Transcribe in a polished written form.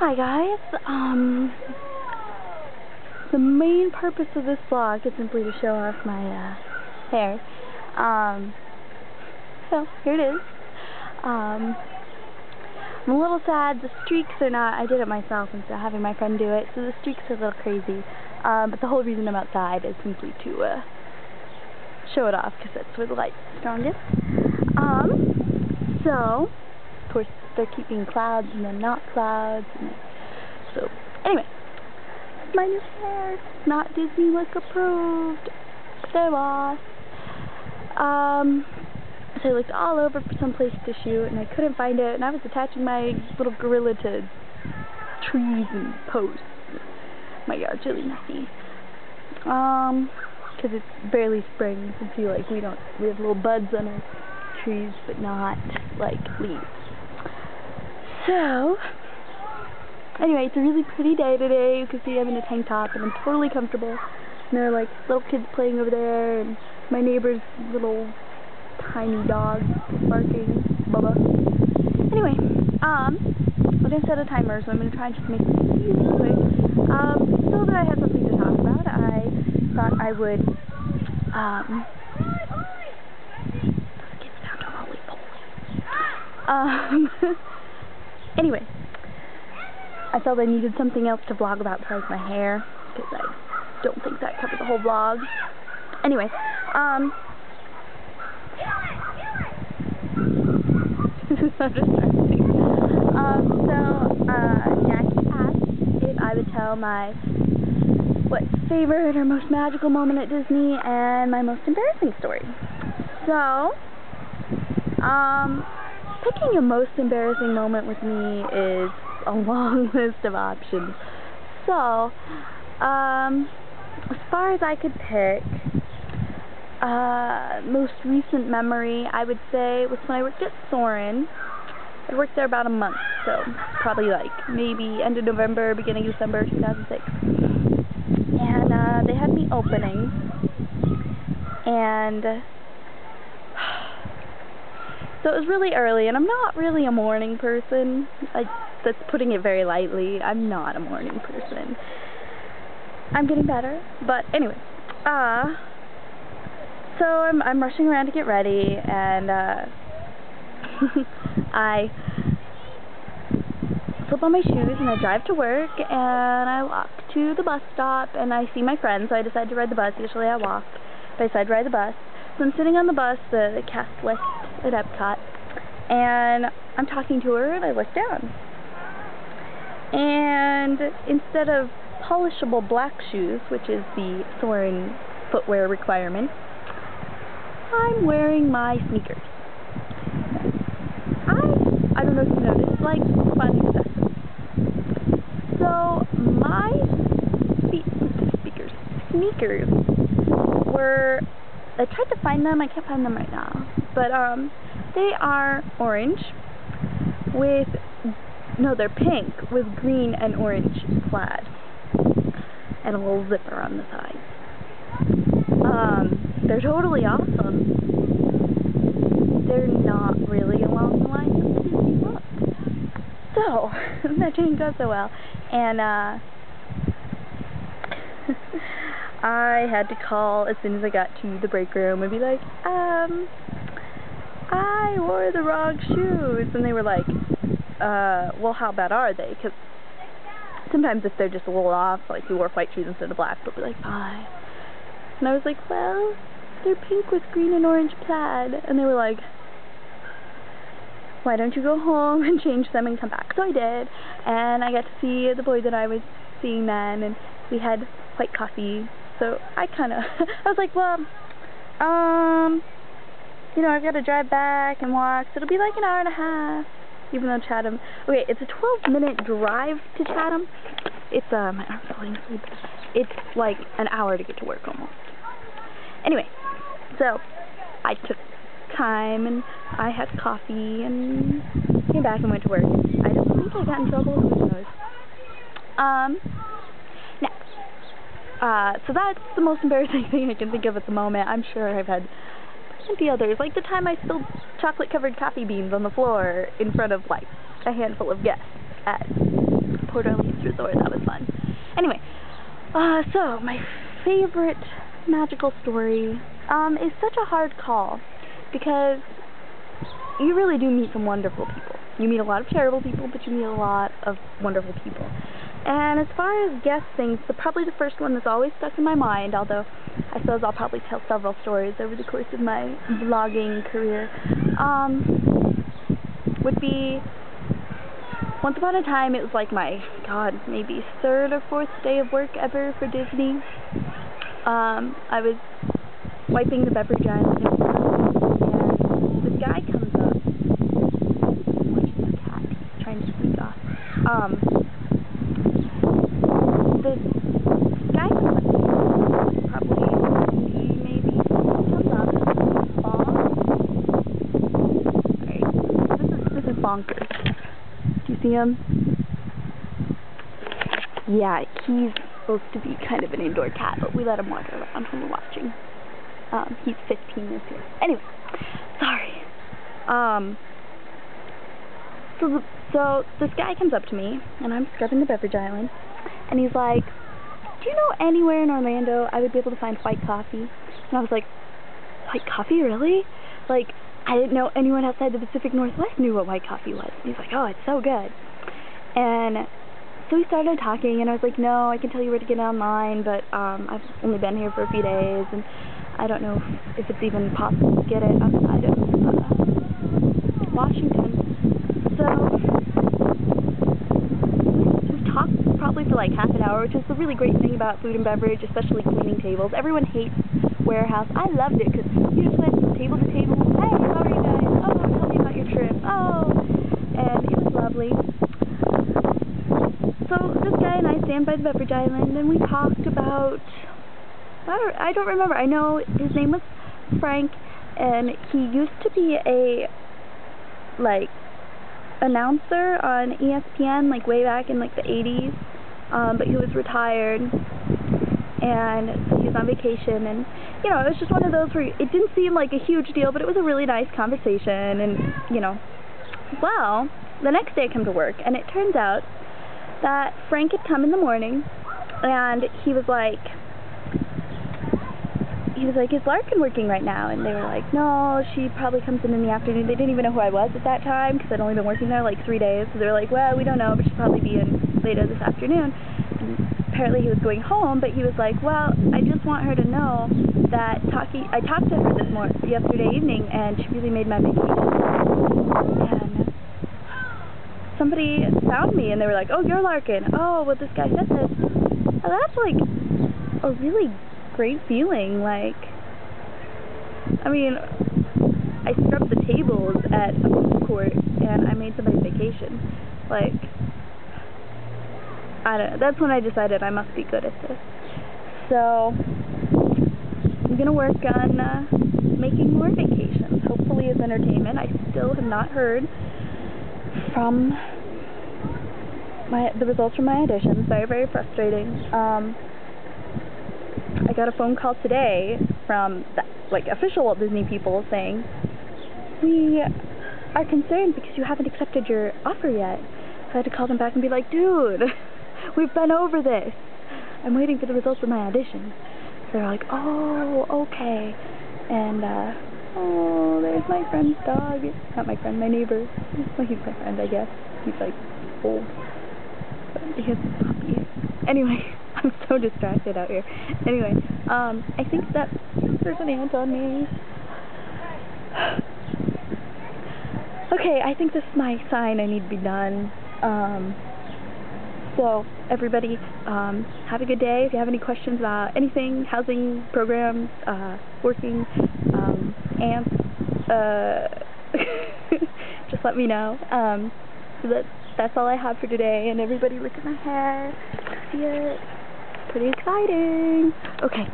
Hi guys, the main purpose of this vlog is simply to show off my hair. So here it is. I'm a little sad the streaks are not, I did it myself instead of having my friend do it, so the streaks are a little crazy. But the whole reason I'm outside is simply to show it off because that's where the light's strongest. So of course they're keeping clouds and then not clouds, and so anyway, my new hair, not Disney Look approved. They're lost. So I looked all over for some place to shoot and I couldn't find it, and I was attaching my little gorilla to trees and posts. My yard's really messy. Because it's barely spring. You can see like we have little buds on our trees but not like leaves. So anyway, it's a really pretty day today. You can see I'm in a tank top and I'm totally comfortable. And there are like little kids playing over there, and my neighbor's little tiny dog barking. Bubba. Anyway, we're gonna set a timer, so I'm gonna try and just make this really quick. So that I have something to talk about, I thought I would get down to roly-poly. Anyway, I felt I needed something else to vlog about besides my hair, because I don't think that covers the whole vlog. Anyway, I'm just trying to think. Jackie asked if I would tell my favorite or most magical moment at Disney and my most embarrassing story. So, picking a most embarrassing moment with me is a long list of options. So, as far as I could pick, most recent memory, I would say, was when I worked at Soarin'. I worked there about a month, so probably like maybe end of November, beginning of December 2006. And they had me opening, and so it was really early, and I'm not really a morning person. That's putting it very lightly. I'm not a morning person. I'm getting better, but anyway, so I'm rushing around to get ready, and I slip on my shoes and I drive to work, and I walk to the bus stop, and I see my friend, so I decide to ride the bus. Usually I walk, but I decide to ride the bus. So I'm sitting on the bus, the Cast West at Epcot, and I'm talking to her, and I look down. And instead of polishable black shoes, which is the Soarin' footwear requirement, I'm wearing my sneakers. I don't know if you noticed, like, fun accessories. So, my sneakers were, I tried to find them, I can't find them right now, but, they are orange with, no, they're pink with green and orange plaid, and a little zipper on the side. They're totally awesome. They're not really along the lines of the Disney look. So, that didn't go so well. And, I had to call as soon as I got to the break room and be like, I wore the wrong shoes. And they were like, well, how bad are they? Because sometimes if they're just a little off, like you wore white shoes instead of black, they'll be like, fine. And I was like, well, they're pink with green and orange plaid. And they were like, why don't you go home and change them and come back? So I did, and I got to see the boy that I was seeing then, and we had white coffee. So I kind of, I was like, well, you know, I've got to drive back and walk, so it'll be like an hour and a half, even though Chatham, okay, it's a 12-minute drive to Chatham. It's, my arm's falling asleep. It's like an hour to get to work almost. Anyway, so I took time and I had coffee and came back and went to work. I don't think I got in trouble, who knows. Next. So that's the most embarrassing thing I can think of at the moment. I'm sure I've had plenty others. Like the time I spilled chocolate-covered coffee beans on the floor in front of like a handful of guests at Port Orleans Resort. That was fun. Anyway, so my favorite magical story is such a hard call because you really do meet some wonderful people. You meet a lot of terrible people, but you meet a lot of wonderful people. And as far as guest things, probably the first one that's always stuck in my mind, although I suppose I'll probably tell several stories over the course of my vlogging career, would be once upon a time. It was like my, maybe third or fourth day of work ever for Disney. I was wiping the beverage island, and this guy comes up. I'm watching my cat. He's trying to sneak off. This guy comes up to me, probably maybe comes up, Alright, this is Bonkers. Do you see him? Yeah, he's supposed to be kind of an indoor cat, but we let him wander around when we're watching. He's 15 this year. Anyway, sorry. So this guy comes up to me, and I'm scrubbing the beverage island, and he's like, do you know anywhere in Orlando I would be able to find white coffee? And I was like, white coffee, really? Like, I didn't know anyone outside the Pacific Northwest knew what white coffee was. And he's like, oh, it's so good. And so we started talking, and I was like, no, I can tell you where to get it online, but I've only been here for a few days, and I don't know if it's even possible to get it outside of Washington. So we talked probably for like half an hour, which is the really great thing about food and beverage, especially cleaning tables. Everyone hates warehouse. I loved it because you just went from table to table. Hey, how are you guys? Oh, tell me about your trip. Oh, and it was lovely. So this guy and I stand by the beverage island, and we talked about, I don't remember. I know his name was Frank, and he used to be a, announcer on ESPN, way back in, the 80s, but he was retired, and so he was on vacation, and, it was just one of those where it didn't seem like a huge deal, but it was a really nice conversation, and, well, the next day I come to work, and it turns out that Frank had come in the morning, and he was like, is Larkin working right now? And they were like, no, she probably comes in the afternoon. They didn't even know who I was at that time, because I'd only been working there 3 days, so they were like, well, we don't know, but she'll probably be in later this afternoon. And apparently he was going home, but he was like, well, I just want her to know that I talked to her yesterday evening, and she really made my vacation. And somebody found me, and they were like, oh, you're Larkin. Oh, well, this guy said this. And that's a really great feeling. I mean, I scrubbed the tables at a food court, and I made somebody's vacation. I don't know. That's when I decided I must be good at this. So I'm gonna work on making more vacations, hopefully as entertainment. I still have not heard from the results from my auditions. Very, very frustrating. I got a phone call today from official Walt Disney people saying, we are concerned because you haven't accepted your offer yet. So I had to call them back and be like, dude, we've been over this. I'm waiting for the results of my audition. So they're like, oh, okay. And oh, there's my friend's dog. Not my friend, my neighbor. Well, he's my friend, I guess. He's old. But he has a puppy. Anyway, I'm so distracted out here. Anyway, I think that there's an ant on me. Okay, I think this is my sign I need to be done. So, everybody, have a good day. If you have any questions about anything, housing, programs, working, ants, just let me know. So that's all I have for today, and everybody look at my hair. See it? Pretty exciting. Okay.